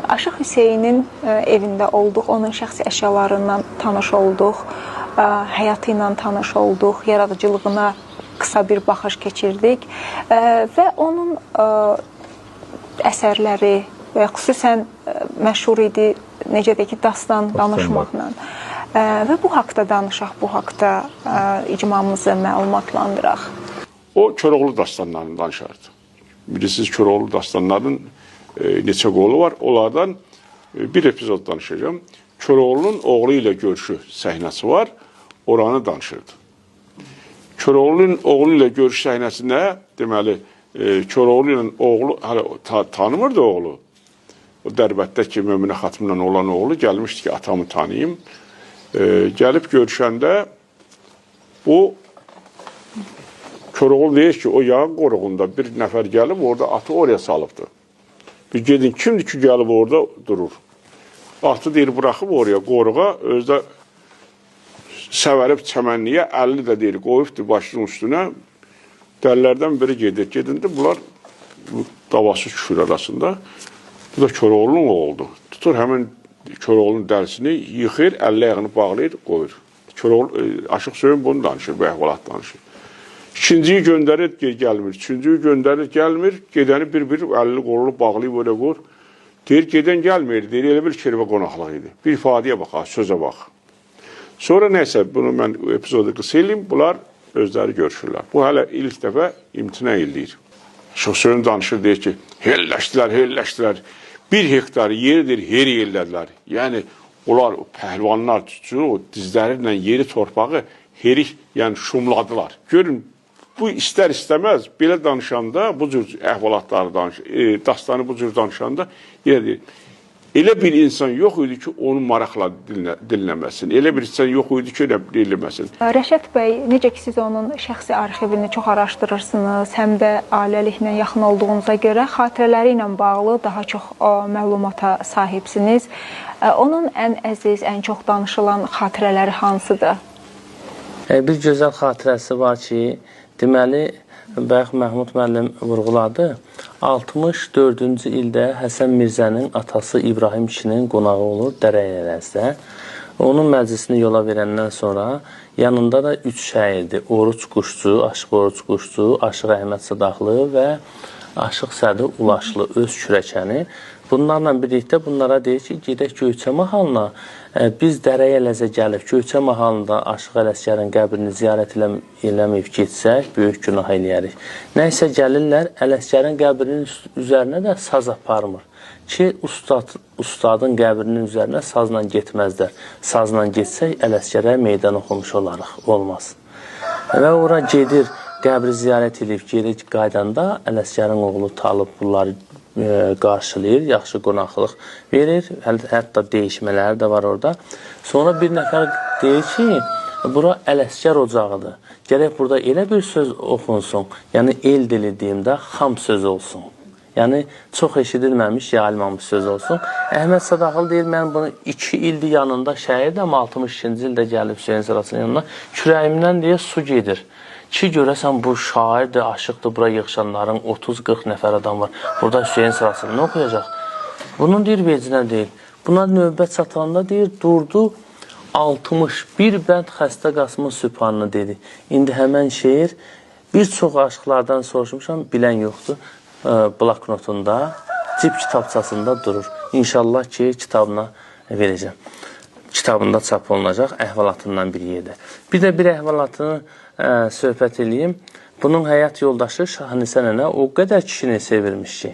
Aşıq Hüseynin evində olduq, onun şəxsi əşyalarından tanış olduq, həyatı ilə tanış olduq, yaradıcılığına qısa bir baxış keçirdik və onun əsərləri və xüsusən məşhur idi, necə deyək ki, dastan danışmaqla və bu haqda danışaq, bu haqda icmamızı məlumatlandıraq. O, Koroğlu dastanlarını danışardı. Bilirsiniz, Koroğlu dastanlarının neçə qolu var. Onlardan bir epizod danışacağım. Koroğlu'nun oğlu ilə görüşü səhnəsi var. Oranı danışırdı. Koroğlu'nun oğlu ilə görüş səhnəsində deməli, Koroğlu ilə oğlu tanımırdı oğlu. O Dərbətdə ki, Möminə xatımla olan oğlu gəlmişdi ki, atamı tanıyım. Gəlib görüşəndə bu Koroğlu deyir ki, o yağın qoruğunda bir nəfər gəlib, orada atı oraya salıbdır. Bir gedin, kimdir ki, gəlib orada durur. Atı deyir, buraxıb oraya, qoruğa, özdə səvərib çəmənliyə, 50 də deyir, qoyubdur başının üstünə. Dəllərdən biri gedir, gedindi, bunlar davası küfür arasında. Bu da Koroğlu'nun oğludur. Tutur həmin Koroğlu'nun dərisini yıxır, 50 ayağını bağlayır, qoyur. Aşıq Hüseyin bunu danışır, bu əhvalat danışır. İkinciyi göndərir, gəlmir. Üçüncüyü göndərir, gəlmir. Gedəni bir-bir 50 qolunu bağlayıb öyle qoyur. Deyir, gedən gəlmir. Deyir, elə bir kirvə qonaqlıq idi. Bir ifadəyə bax, sözə bax. Sonra neysə, bunu mən epizodu qısa eləyim, bunlar özləri görüşürlər. Bu hələ ilk dəfə imtina eləyir. Aşıq Hüseyin danışır, deyir ki, helləşdilər. 1 hektar yeridir, her yerlədilər. Yəni, onlar pəhlivanlar tutur, o dizlərilə yeri torpağı herik, yəni şumladılar. Görün, bu istər-istəməz belə danışanda, bu cür əhvalatları dastanı bu cür danışanda, elə bir insan yox idi ki, onu maraqla dinləməsin. Elə bir insan yox idi ki, elə dinləməsin. Rəşad bəy, necə ki, siz onun şəxsi arxivini çox araşdırırsınız, həm də ailəliklə yaxın olduğunuza görə xatirələri ilə bağlı daha çox məlumata sahibsiniz. Onun ən əziz, ən çox danışılan xatirələri hansıdır? Bir gözəl xatirəsi var ki, deməli, Bayaq Məhmud müəllim vurğuladı. 64-cü ildə Həsən Mirzənin atası İbrahim kişinin qonağı olur Dərəyələzdə. Onun məclisini yola verəndən sonra yanında da 3 şəhiddir. Oruç Quşçu, Aşıq Oruç Quşçu, Aşıq Əhməd Sıdaqlı və Aşıq Sədi Ulaşlı öz kürəkəni. Bunlarla birlikdə bunlara deyir ki, gedək Göyçə mahalına. Biz Dərəyələzə gəlib Göyçə mahalında Aşıq Ələsgərin qəbrini ziyarət eləməyib getsək, böyük günah eləyərik. Nəysə gəlirlər, Ələsgərin qəbrinin üzərinə də saz aparmır. Ki, ustadın qəbrinin üzərinə sazla getməzlər. Sazla getsək, Ələsgərə meydan oxumuş olarıq, olmaz. Və ora gedir, qəbri ziyarət edib geri qaydanda Ələsgərin oğlu Talib bunları qarşılayır, yaxşı qonaqlıq verir, hətta dəyişmələri də var orada. Sonra bir nəfər deyir ki, bura Ələsgər ocağıdır. Gərək burada elə bir söz oxunsun, yəni el dili deyimdə xam söz olsun. Yəni, çox eşidilməmiş, yayılmamış söz olsun. Əhməd Sadaqlı deyir, mən bunu 2 ildir yanında şəhidəm, 62-ci ildə gəlib Hüseyin sırasının yanına, kürəyimdən deyə su gedir. Ki, görəsən bu şairdir, aşıqdır, bura yığışanların 30-40 nəfər adam var. Burada Hüseyin sırasını nə oxuyacaq? Bunun deyir, vecinə deyil. Buna növbət çatanda deyir, durdu 61 bənd xəstə Qasımın Sübhanını dedi. İndi həmən şeir bir çox aşıqlardan soruşmuşam, bilən yoxdur. Bloknotunda, cib kitabçasında durur. İnşallah ki, kitabına verəcəm. Kitabında çap olunacaq, əhvalatından bir yerdə. Bir də bir əhvalatını söhbət edeyim. Bunun həyat yoldaşı Şahnisə nənə o qədər kişini sevirmiş ki,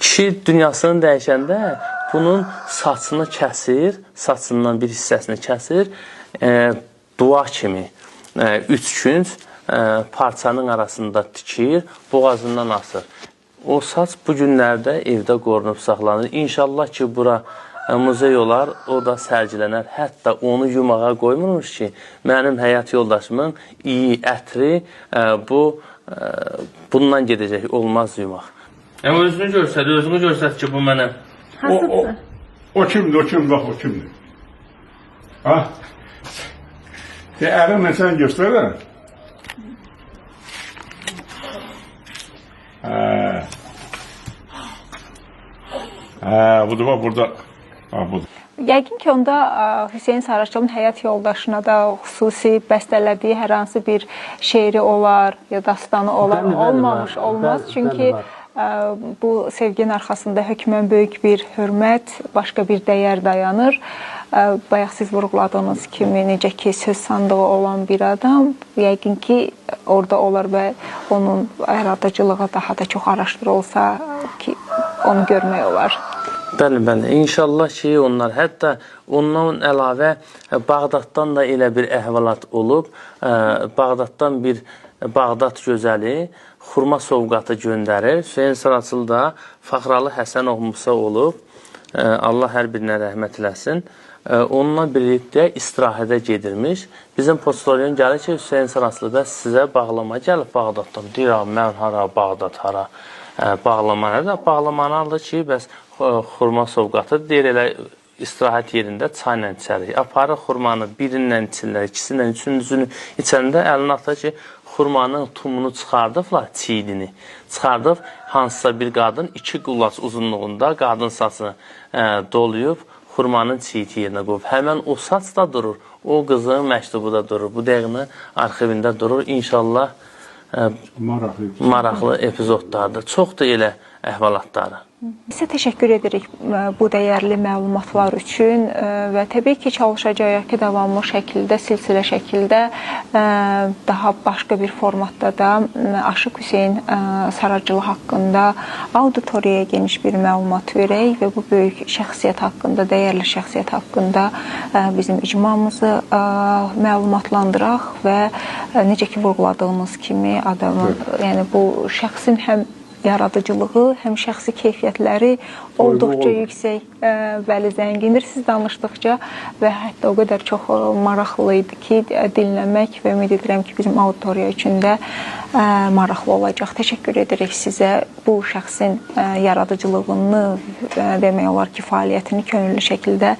kişi dünyasını dəyişəndə bunun saçını kəsir, saçından bir hissəsini kəsir, dua kimi 3 künc parçanın arasında tikir, boğazından asır. O saç bu günlərdə evdə qorunub saxlanır. İnşallah ki, bura muzey olar, o da sərgilənər. Hətta onu yumağa qoymurmuş ki, mənim həyat yoldaşımın iyi ətri bundan gedəcək, olmaz yumaq. Özünü görsət ki, bu mənə. O kimdir, bax, o kimdir. Ha? Ərinlə sən göstərər. Budur, bax, burada. Budur. Yəqin ki, onda Hüseyn Saraçoğlu'nun həyat yoldaşına da xüsusi bəstələdiyi hər hansı bir şeiri olar, ya dastanı olar, olmamış olmaz. Çünki bu sevginin arxasında hökmən böyük bir hörmət, başqa bir dəyər dayanır. Bayaq siz vurğuladığınız kimi, necə ki, söz sandığı olan bir adam, yəqin ki, orada olar və onun yaradıcılığı daha da çox araşdırılsa ki, onu görmək olar. Bəli, bəli. İnşallah ki, onlar hətta ondan əlavə Bağdaddan da elə bir əhvalat olub. Bağdaddan bir Bağdad gözəli xurma sovqatı göndərir. Hüseyn Saraçoğlu da Faxralı Həsənov Musa olub. Allah hər birinə rəhmət eləsin. Onunla birlikdə istirahədə gedirmiş. Bizim postolyon gəlir ki, Hüseyn Saraçoğlu bəs sizə bağlama gəlib Bağdaddan. Deyir, mən hara, Bağdad hara, bağlama nədir? Bağlamanı alır ki, bəs xurma sovqatı deyir, elə istirahət yerində çayla içərik. Aparır xurmanı birindən içirlər, ikisindən, üçüncünü içəndə əlinə atır ki, xurmanın tumunu çıxardıblar, çiydini. Çıxardıb, hansısa bir qadın 2 qullaç uzunluğunda qadın saçını doluyub, xurmanın çiyti yerinə qoyub. Həmən o saç da durur, o qızın məktubu da durur, bu dəqiqini arxivində durur. İnşallah maraqlı epizodlardır. Çox da elə əhvalatları. Sizə təşəkkür edirik bu dəyərli məlumatlar üçün və təbii ki, çalışacağıq ki, davamlı şəkildə, silsilə şəkildə daha başqa bir formatda da Aşıq Hüseyn Saraçoğlu haqqında auditoriyaya geniş bir məlumat verək və bu böyük şəxsiyyət haqqında, dəyərli şəxsiyyət haqqında bizim icmamızı məlumatlandıraq və necə ki, vurğuladığımız kimi adamın, yəni bu şəxsin həm yaradıcılığı, həm şəxsi keyfiyyətləri olduqca yüksək, bəli, zəngindir. Siz danışdıqca və hətta o qədər çox maraqlı idi ki, dinləmək və ümid edirəm ki, bizim auditoriya üçün də maraqlı olacaq. Təşəkkür edirik sizə bu şəxsin yaradıcılığını, demək olar ki, fəaliyyətini könüllü şəkildə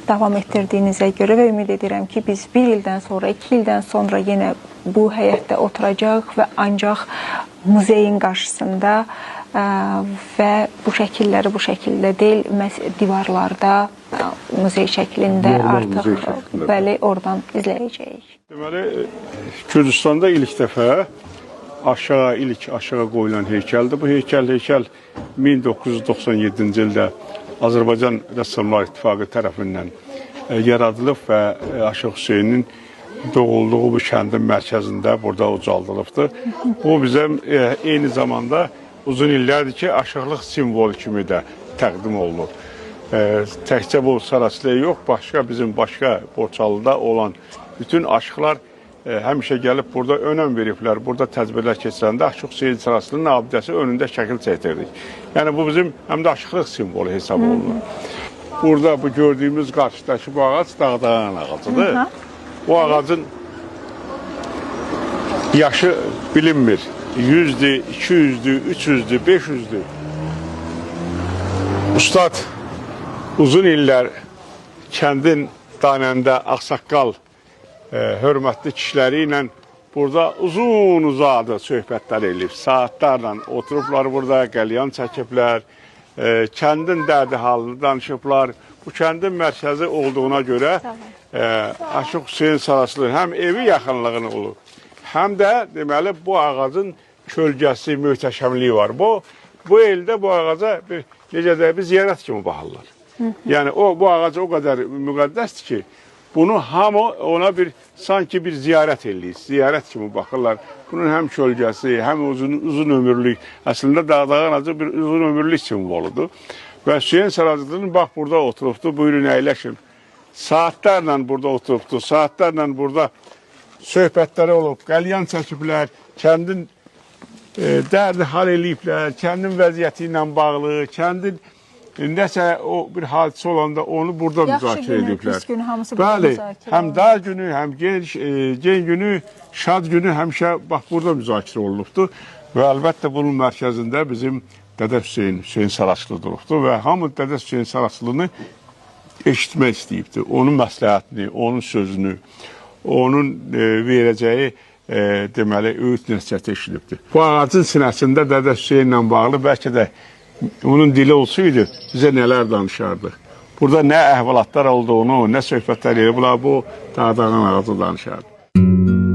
davam etdirdiyinizə görə və ümid edirəm ki, biz 1 ildən sonra, 2 ildən sonra yenə bu həyətdə oturacaq və ancaq muzeyin qarşısında və bu şəkilləri bu şəkildə deyil, divarlarda, muzey şəklində artıq bəli, oradan izləyəcəyik. Deməli, Gürcüstanda ilk dəfə ilk aşağı qoyulan heykəldir. Bu heykəl 1997-ci ildə Azərbaycan Rəssamlar İttifaqı tərəfindən yaradılıb və Aşıq Hüseynin doğulduğu bu kəndin mərkəzində burada ucaldılıbdır. Bu bizim eyni zamanda uzun illərdir ki, aşıqlıq simvolu kimi də təqdim olunur. Təkcə bu Saraçoğluya yox, bizim başqa Borçalıda olan bütün aşıqlar həmişə gəlib burada önəm veriblər. Burada təcrübələr keçirəndə Aşıq Hüseyn Saraçoğlu'nun abidəsi önündə şəkil çəkdirdik. Yəni bu bizim həm də aşıqlıq simvolu hesab olunur. Burada bu gördüyümüz qarşıdakı bu ağac dağdağan ağacıdır. Bu ağacın yaşı bilinmir. 100'dür, 200'dür, 300'dür, 500'dür. Ustad uzun illər kəndin danəndə ağsaqqal hörmətli kişiləri ilə burada uzun-uzadı söhbətlər edib. Saatlarla oturublar burada, qəlyan çəkiblər, kəndin dərdi halını danışıblar. Bu kəndin mərkəzi olduğuna görə Aşıq Hüseyn Saraçoğlu həm evi yaxınlığını olur, həm də deməli bu ağacın kölgəsi, möhtəşəmliyi var. Bu eldə bu ağaca necə də bir ziyarət kimi baxırlar. Yəni bu ağac o qədər müqəddəsdir ki, bunu hamı ona sanki bir ziyarət eləyir, ziyarət kimi baxırlar. Bunun həm kölgəsi, həm uzun ömürlük, əslində dağdağın acı bir uzun ömürlük simvoludur. Və Hüseyn Saraçoğlu'nun bax burada oturubdu, buyurun əyləşin. Saatlərlə burada oturubdu, saatlərlə burada söhbətləri olub, qəlyan çəkiblər, kəndin dərdi hal eləyiblər, kəndin vəziyyəti ilə bağlı, kəndin nəsə o bir hadisə olanda onu burada müzakirə ediblər. Yaxşı günü, pis günü, hamısı burada müzakirə olunur. Həm dar günü, həm gen günü, şad günü həmişə bax burada müzakirə olunubdur. Və əlbəttə bunun mərkəzində bizim Dədə Hüseyn Saraçoğlu durubdur və hamı Dədə Hüseyn Saraçoğlu'nu eşitmək istəyibdir. Onun məsləhətini, onun sözünü, onun verəcəyi deməli, öğüt nəsiyyəti eşidibdir. Bu ağacın sinəsində Dədə Hüseynlə bağlı bəlkə də onun dili olsaydı bizə nələr danışardı. Burada nə əhvalatlar olduğunu, nə söhbətlər bunlar bu dağdağın ağzı danışardı.